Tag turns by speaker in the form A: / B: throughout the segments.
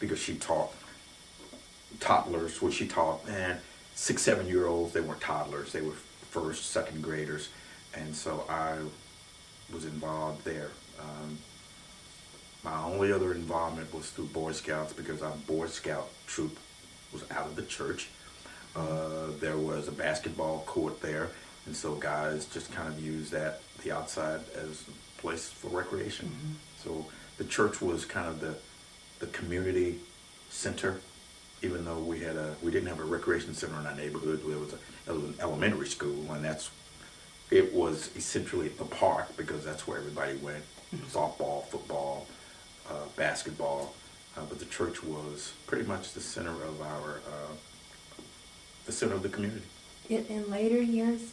A: because she taught toddlers, which she taught, and 6, 7 year olds. They weren't toddlers; they were first, second graders, and so I was involved there. My only other involvement was through Boy Scouts because our Boy Scout troop was out of the church. There was a basketball court there, and so guys just kind of used the outside, as a place for recreation. So the church was kind of the community center, even though we didn't have a recreation center in our neighborhood. There was an elementary school, and it was essentially the park because that's where everybody went. Softball, football, basketball, but the church was pretty much the center of the center of the community.
B: In later years,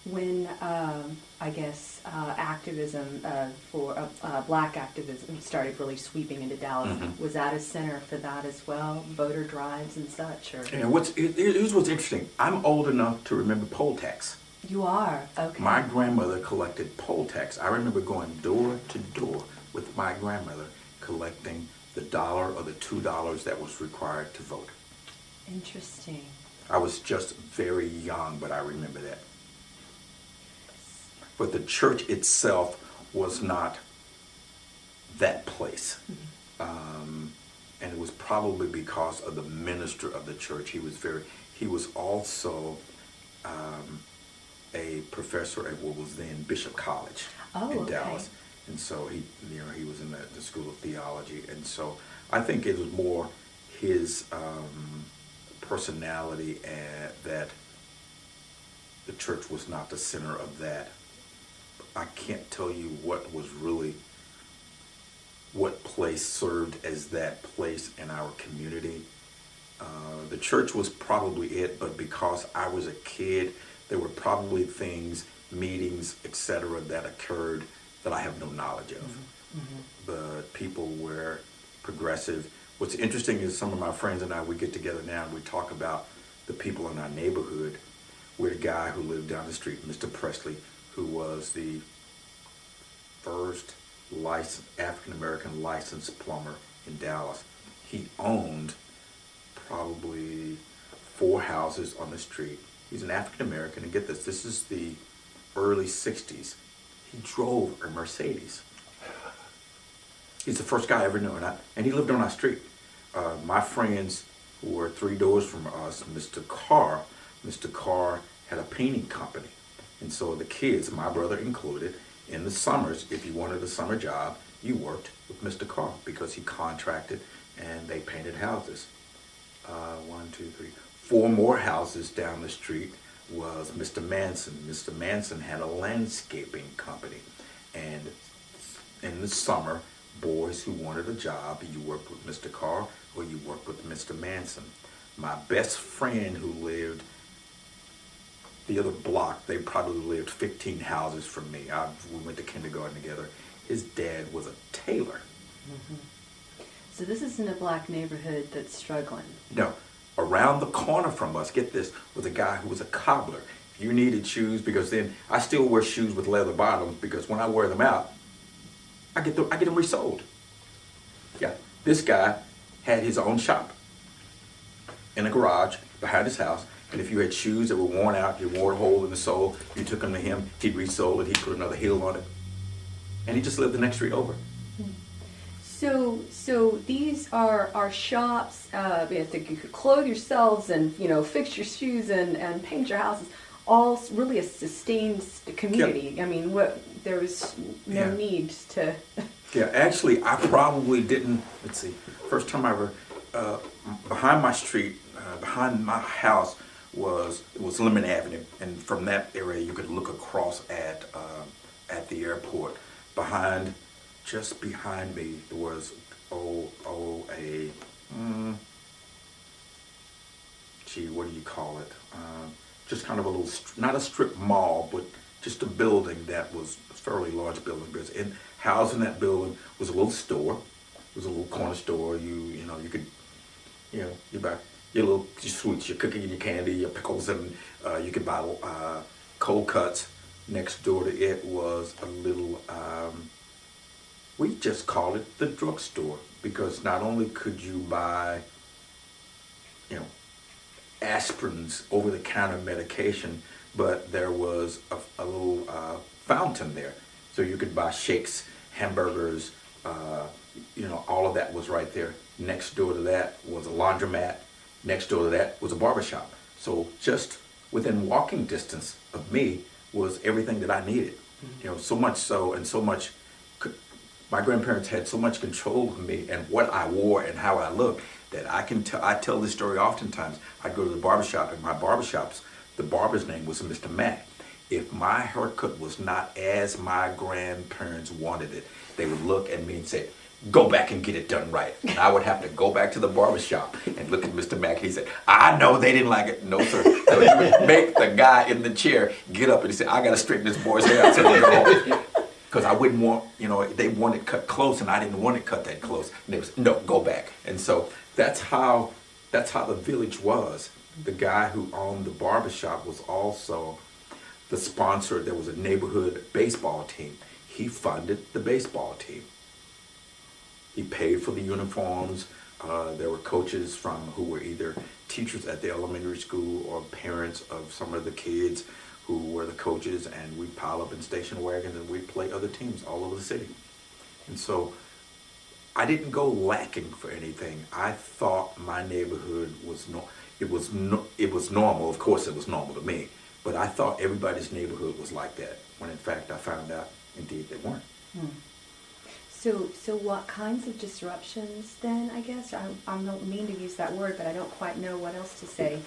B: when I guess activism for black activism started really sweeping into Dallas, was that a center for that as well? Voter drives and such, or?
A: And here's what's interesting. I'm old enough to remember poll tax.
B: You are? Okay.
A: My grandmother collected poll tax. I remember going door to door with my grandmother collecting the $1 or the $2 that was required to vote.
B: Interesting.
A: I was just very young, but I remember that. But the church itself was not that place. And it was probably because of the minister of the church. He was also a professor at what was then Bishop College in Dallas. And so he was in the School of Theology. And so I think it was more his personality that the church was not the center of that. I can't tell you what place served as that place in our community. The church was probably it, but because I was a kid, there were probably things, meetings, etc., that occurred that I have no knowledge of. But people were progressive. What's interesting is some of my friends and I, we get together now and we talk about the people in our neighborhood. We had a guy who lived down the street, Mr. Presley, who was the first African-American licensed plumber in Dallas. He owned probably 4 houses on the street. He's an African-American, and get this is the early 60s. He drove a Mercedes. He's the first guy I ever knew, and he lived on our street. My friends who were 3 doors from us, Mr. Carr had a painting company. And so the kids, my brother included, in the summers, if you wanted a summer job, you worked with Mr. Carr because he contracted and they painted houses. 1, 2, 3, 4 more houses down the street was Mr. Manson. Mr. Manson had a landscaping company. And in the summer, boys who wanted a job, you worked with Mr. Carr or you worked with Mr. Manson. My best friend who lived the other block, they probably lived 15 houses from me. We went to kindergarten together. His dad was a tailor.
B: So this isn't a black neighborhood that's struggling.
A: No. Around the corner from us, get this, was a guy who was a cobbler. If you needed shoes, because then I still wear shoes with leather bottoms, because when I wear them out, I get them resold. Yeah, this guy had his own shop in a garage behind his house, and if you had shoes that were worn out, you wore a hole in the sole, you took them to him, he'd resole it, he'd put another heel on it, and he just lived the next street over.
B: So these are shops. You could clothe yourselves and fix your shoes and paint your houses. All really a sustained community. Yep. I mean, there was no need to.
A: Yeah, actually, I probably didn't. Let's see. First time I ever behind my street, behind my house was Lemon Avenue, and from that area you could look across at the airport. Just behind me there was what do you call it? Just kind of a little, not a strip mall, but just a building that was a fairly large building. Because housed in that building was a little store. It was a little corner store. You could, you buy your sweets, your cookie and your candy, your pickles, and you could buy cold cuts. Next door to it was a little We just called it the drugstore because not only could you buy, you know, aspirins, over-the-counter medication, but there was a little fountain there, so you could buy shakes, hamburgers, all of that was right there. Next door to that was a laundromat. Next door to that was a barbershop. So just within walking distance of me was everything that I needed. So much so, and so much. My grandparents had so much control of me and what I wore and how I looked that I tell this story oftentimes. I'd go to the barbershop, and my barbershops, the barber's name was Mr. Mack. If my haircut was not as my grandparents wanted it, they would look at me and say, go back and get it done right. And I would have to go back to the barbershop and look at Mr. Mack. He said, I know they didn't like it. No, sir. So he would make the guy in the chair get up and he said, I got to straighten this boy's hair out so they go. Because I wouldn't want, they wanted it cut close and I didn't want it cut that close. And they was, no, go back. And so that's how the village was. The guy who owned the barbershop was also the sponsor. There was a neighborhood baseball team. He funded the baseball team. He paid for the uniforms. There were coaches who were either teachers at the elementary school or parents of some of the kids who were the coaches, and we'd pile up in station wagons and we'd play other teams all over the city. And so I didn't go lacking for anything. I thought my neighborhood was normal. Of course it was normal to me, but I thought everybody's neighborhood was like that, when in fact I found out indeed they weren't.
B: So what kinds of disruptions then, I guess, I don't mean to use that word, but I don't quite know what else to say,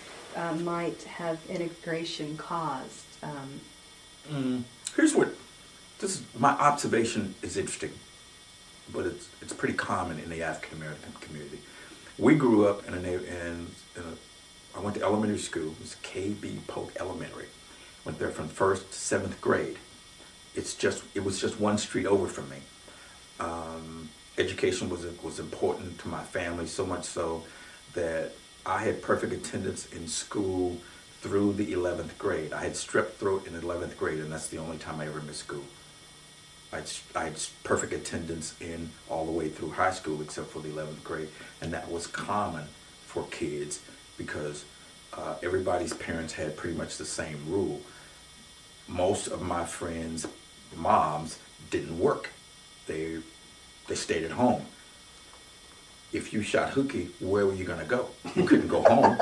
B: might have integration caused?
A: Here's my observation is interesting, but it's pretty common in the African American community. We grew up I went to elementary school. It was KB Polk Elementary. Went there from 1st to 7th grade. It was just one street over from me. Education was important to my family, so much so that I had perfect attendance in school through the 11th grade. I had strep throat in 11th grade, and that's the only time I ever missed school. I had perfect attendance in all the way through high school except for the 11th grade, and that was common for kids because everybody's parents had pretty much the same rule. Most of my friends' moms didn't work. They stayed at home. If you shot hooky, where were you going to go? You couldn't go home.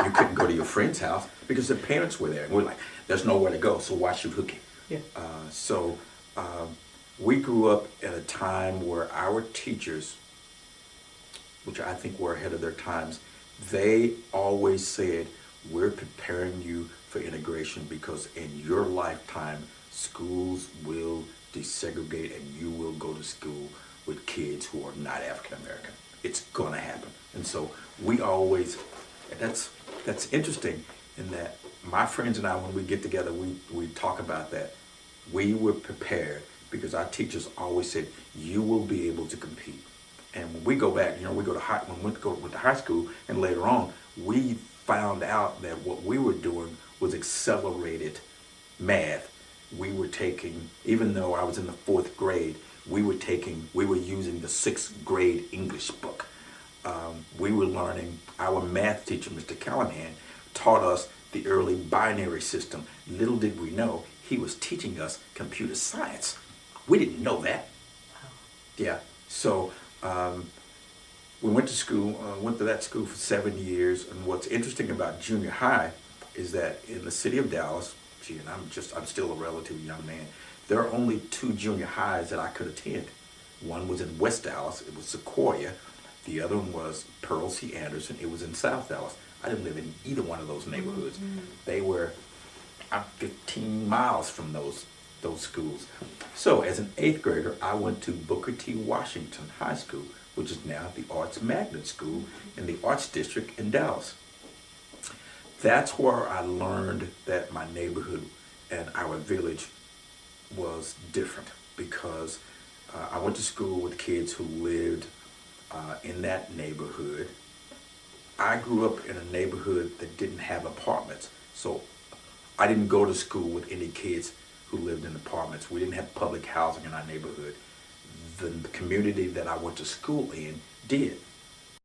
A: You couldn't go to your friend's house because their parents were there. And we're like, there's nowhere to go, so why shoot hooky?
B: Yeah.
A: We grew up at a time where our teachers, which I think were ahead of their times, they always said, we're preparing you for integration because in your lifetime, schools will desegregate and you will go to school with kids who are not African American. It's going to happen. And so we always, that's interesting in that my friends and I, when we get together, we talk about that. We were prepared because our teachers always said, you will be able to compete. And when we go back, we go to high school, and later on, we found out that what we were doing was accelerated math. We were taking, even though I was in the 4th grade, we were using the 6th grade English book. We were learning, our math teacher, Mr. Callahan, taught us the early binary system. Little did we know, he was teaching us computer science. We didn't know that.
B: Wow.
A: Yeah, so we went to that school for 7 years, and what's interesting about junior high is that in the city of Dallas, and I'm still a relatively young man, there are only 2 junior highs that I could attend. One was in West Dallas, it was Sequoia. The other one was Pearl C. Anderson, it was in South Dallas. I didn't live in either one of those neighborhoods. Mm-hmm. They were 15 miles from those schools. So as an 8th grader, I went to Booker T. Washington High School, which is now the Arts Magnet School in the Arts District in Dallas. That's where I learned that my neighborhood and our village was different because I went to school with kids who lived in that neighborhood. I grew up in a neighborhood that didn't have apartments, so I didn't go to school with any kids who lived in apartments. We didn't have public housing in our neighborhood. the community that I went to school in did.